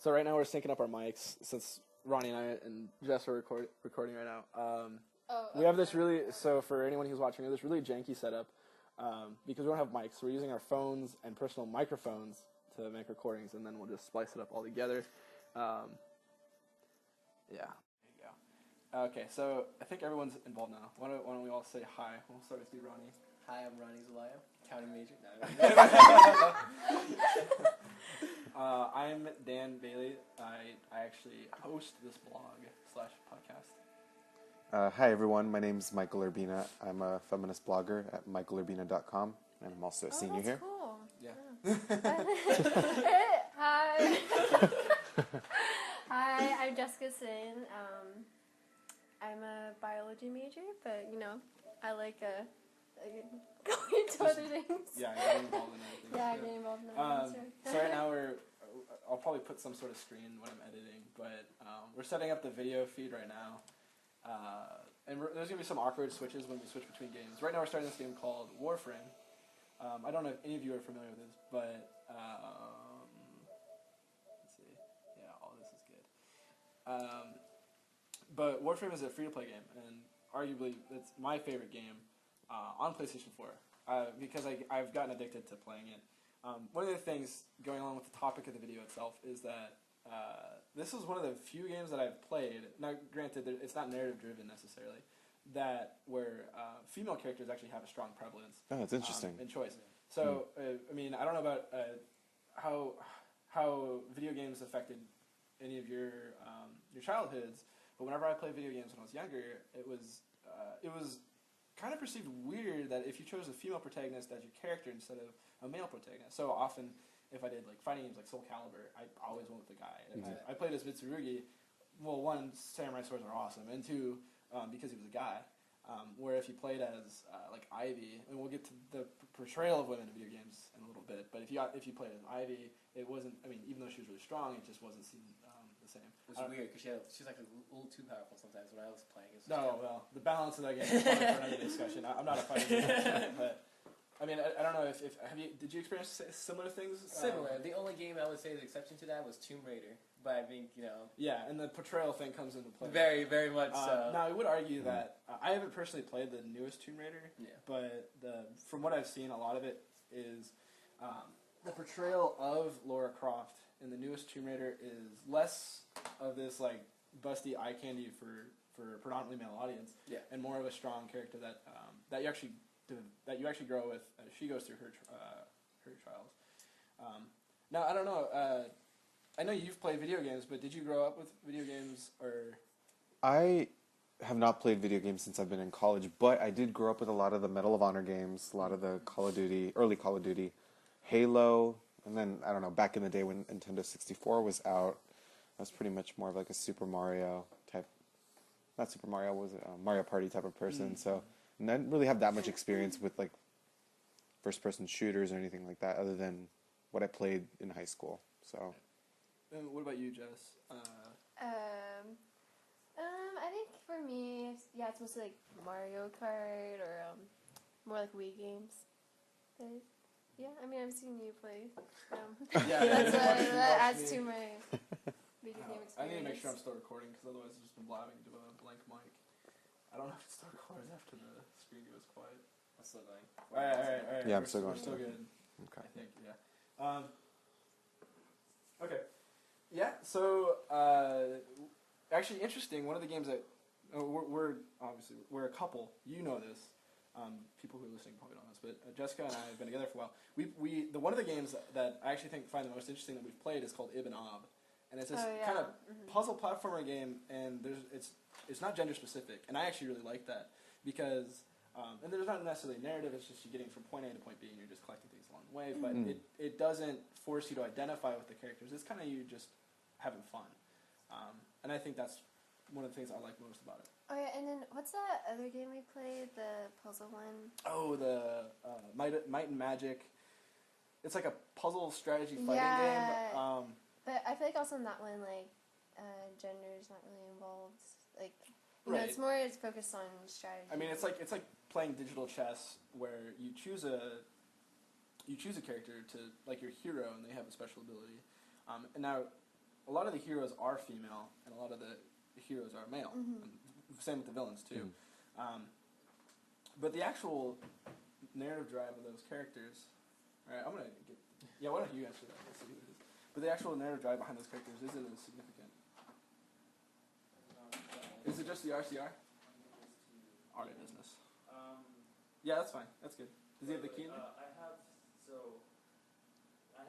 So right now we're syncing up our mics since Ronnie and I and Jess are recording right now. We have this really, so for anyone who's watching, we have this really janky setup because we don't have mics. So we're using our phones and personal microphones to make recordings, and then we'll just splice it up all together. Yeah. There you go. Okay, so I think everyone's involved now. Why don't we all say hi? We'll start with you, Ronnie. Hi, I'm Ronnie Zelaya, counting major. I'm Dan Bailey. I actually host this blog / podcast. Hi everyone, my name's Michael Urbina. I'm a feminist blogger at michaelurbina.com, and I'm also a senior here. Cool. Yeah. Hi. Hi, I'm Jessica Sin. I'm a biology major, but I like going to other things. Yeah, getting involved in everything. Yeah, getting involved in other things. So right now I'll probably put some sort of screen when I'm editing, but we're setting up the video feed right now. And there's going to be some awkward switches when we switch between games. Right now we're starting this game called Warframe. I don't know if any of you are familiar with this, but let's see. Yeah, all this is good. But Warframe is a free-to-play game, and arguably it's my favorite game on PlayStation 4 because I've gotten addicted to playing it. One of the things going along with the topic of the video itself is that this is one of the few games that I've played. Now, granted, it's not narrative-driven necessarily, where female characters actually have a strong prevalence. Oh, that's interesting. In choice. So, I mean, I don't know about how video games affected any of your childhoods, but whenever I played video games when I was younger, it was kind of perceived weird that if you chose a female protagonist as your character instead of a male protagonist. So often, if I did like fighting games like Soul Calibur, I always went with the guy. If I played as Mitsurugi, well, one, samurai swords are awesome, and two, because he was a guy. Where if you played as like Ivy, and we'll get to the portrayal of women in video games in a little bit, but if you played as Ivy, it wasn't. I mean, even though she was really strong, it just wasn't seen the same. It was weird because she's like a little too powerful sometimes when I was playing. Well, the balance of that game is for another discussion. I'm not a fighter, but I mean, I don't know if did you experience similar things? Similar. The only game I would say is the exception to that was Tomb Raider, but I think Yeah, and the portrayal thing comes into play. Very, very much so. Now, I would argue that I haven't personally played the newest Tomb Raider, but from what I've seen, a lot of it is the portrayal of Lara Croft in the newest Tomb Raider is less of this like busty eye candy for a predominantly male audience, and more of a strong character that you actually grow with as she goes through her trials. Now, I don't know. I know you've played video games, but did you grow up with video games or? I have not played video games since I've been in college, but I did grow up with a lot of the Medal of Honor games, a lot of the early Call of Duty, Halo, and then, I don't know, back in the day when Nintendo 64 was out, I was pretty much more of like a Super Mario type, not Super Mario, was it Mario Party type of person, so and I didn't really have that much experience with like first-person shooters or anything like that other than what I played in high school, so. And what about you, Jess? I think for me, it's mostly like Mario Kart or more like Wii games. But, yeah, I mean, I've seen you play. That adds to my video game experience. I need to make sure I'm still recording because otherwise I've just been blabbing to a blank mic. I don't know if it still records after the screen goes quiet. I'm still going. All right. Yeah, I'm still going. We're still good. Okay. I think, yeah. Okay. Yeah, so actually interesting, one of the games that we're a couple, you know this, people who are listening probably don't know this, but Jessica and I have been together for a while. One of the games that I actually find the most interesting that we've played is called Ibn Ab, and it's this kind of puzzle platformer game, and it's not gender specific, and I actually really like that because and there's not necessarily narrative, it's just you getting from point A to point B and you're just collecting things along the way, but it doesn't force you to identify with the characters. It's kind of you just having fun. And I think that's one of the things I like most about it. Oh yeah, and then what's that other game we played, the puzzle one? Oh, the Might and Magic. It's like a puzzle strategy fighting game. But I feel like also in that one, like, gender is not really involved. Like, it's focused on strategy. I mean, it's like playing digital chess where you choose a character to like your hero, and they have a special ability. And now a lot of the heroes are female, and a lot of the heroes are male. And same with the villains too. But the actual narrative drive of those characters. All right, I'm gonna get. Yeah, why don't you answer that? Let's see who it is. But the actual narrative drive behind those characters isn't as significant. Is it just the RCR? Art of business. Yeah, that's fine. That's good. Does he have the key in there? I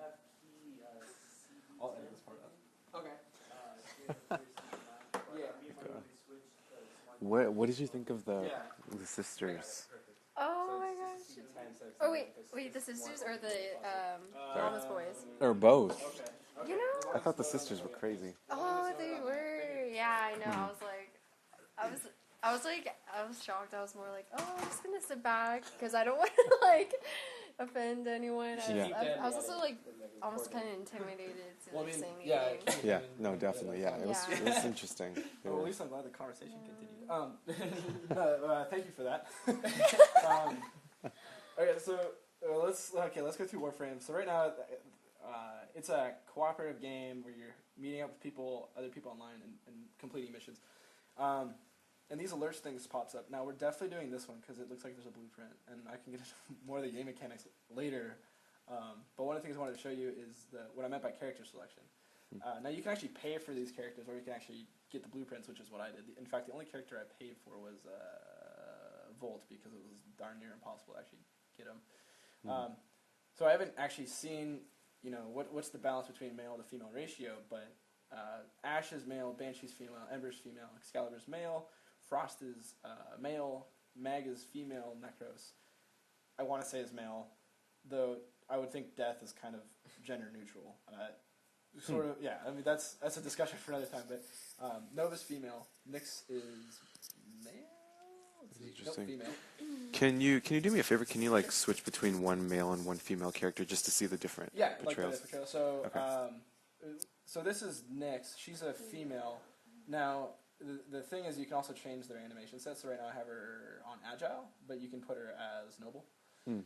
have key CD10. I'll edit this part out. Okay. What did you think of the sisters? Oh my gosh. Oh wait, the sisters or the Mama's boys? Or both? You know? I thought the sisters were crazy. Oh, they were. Yeah, I know. I was shocked. I was more like, oh, I'm just gonna sit back because I don't want to like offend anyone. I was also like almost kind of intimidated to like say anything. Yeah, no, definitely. Yeah, it was interesting. Well, at least I'm glad the conversation continued. Thank you for that. Okay, so let's go through Warframe. So right now, it's a cooperative game where you're meeting up with other people online, and completing missions. And these alerts things pops up. Now we're definitely doing this one because it looks like there's a blueprint, and I can get into more of the game mechanics later. But one of the things I wanted to show you is what I meant by character selection. Now you can actually pay for these characters, or you can actually get the blueprints, which is what I did. In fact, the only character I paid for was Volt, because it was darn near impossible to actually get him. So I haven't actually seen, what's the balance between male to female ratio, but Ash is male, Banshee's female, Ember's female, Excalibur's male, Frost is male, Mag is female, Necros I want to say is male, though I would think Death is kind of gender neutral. Sort of, yeah. I mean, that's a discussion for another time. But Nova's female, Nyx is male. Interesting. Nope, female. Can you do me a favor? Can you like switch between one male and one female character just to see the different portrayals? Like portrayal. So, so this is Nyx. She's a female. Now, the thing is, you can also change their animation set. So right now I have her on Agile, but you can put her as Noble. Let's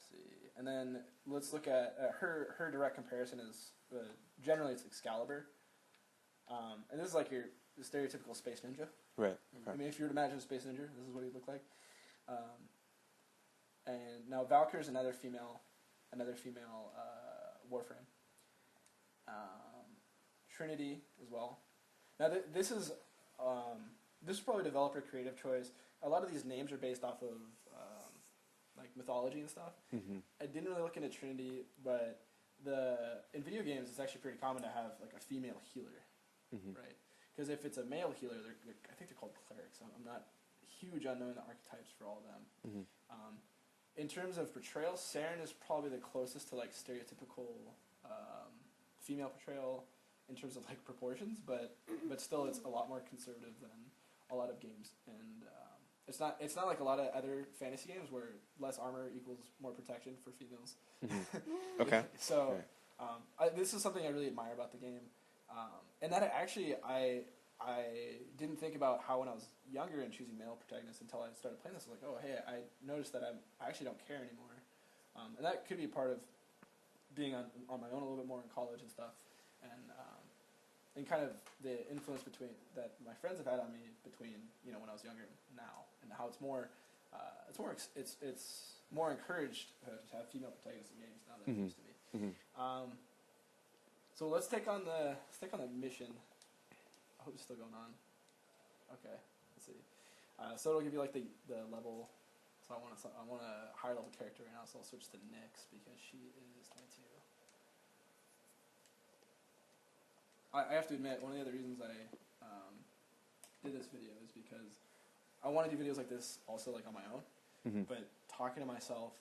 see, and then let's look at her direct comparison is generally it's Excalibur, and this is like your stereotypical space ninja. Right. I mean, if you were to imagine a space ninja, this is what he'd look like. And now Valkyr is another female Warframe. Trinity as well. Now this is probably developer creative choice. A lot of these names are based off of like mythology and stuff. I didn't really look into Trinity, but in video games it's actually pretty common to have like a female healer, right? Because if it's a male healer, I think they're called clerics. I'm not huge on knowing the archetypes for all of them. In terms of portrayal, Saren is probably the closest to like stereotypical female portrayal in terms of like proportions, but still it's a lot more conservative than a lot of games, and it's not like a lot of other fantasy games where less armor equals more protection for females. Okay. So this is something I really admire about the game, and that I didn't think about how when I was younger and choosing male protagonists until I started playing this. I was like, oh hey, I noticed that I actually don't care anymore, and that could be part of being on my own a little bit more in college and stuff, and kind of the influence that my friends have had on me between when I was younger and now, and how it's more encouraged to have female protagonists in games now than it used to be. So let's take on the mission. I hope it's still going on. Okay, let's see. So it'll give you like the level. So I want a higher level character right now. So I'll switch to Nyx because she is 22. I have to admit, one of the other reasons I did this video is because I want to do videos like this also like on my own, but talking to myself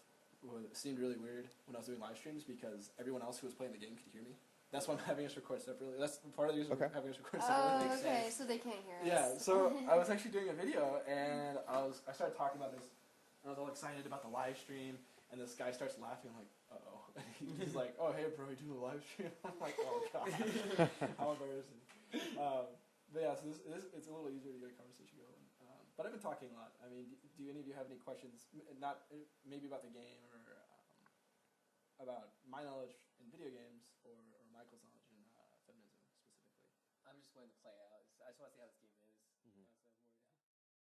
seemed really weird when I was doing live streams because everyone else who was playing the game could hear me. That's why I'm having us record separately. That's part of the reason I'm having us record separately. Oh, okay, so they can't hear us. Yeah, so I was actually doing a video, and I started talking about this, and I was all excited about the live stream, and this guy starts laughing. I'm like, uh-oh. He's like, oh, hey, bro, you doing a live stream? I'm like, oh, God. How embarrassing. But yeah, so it's a little easier to get a conversation going. But I've been talking a lot. I mean, do any of you have any questions, not maybe about the game or about my knowledge in video games or Michael's knowledge? willing to play out. I just want to see how this game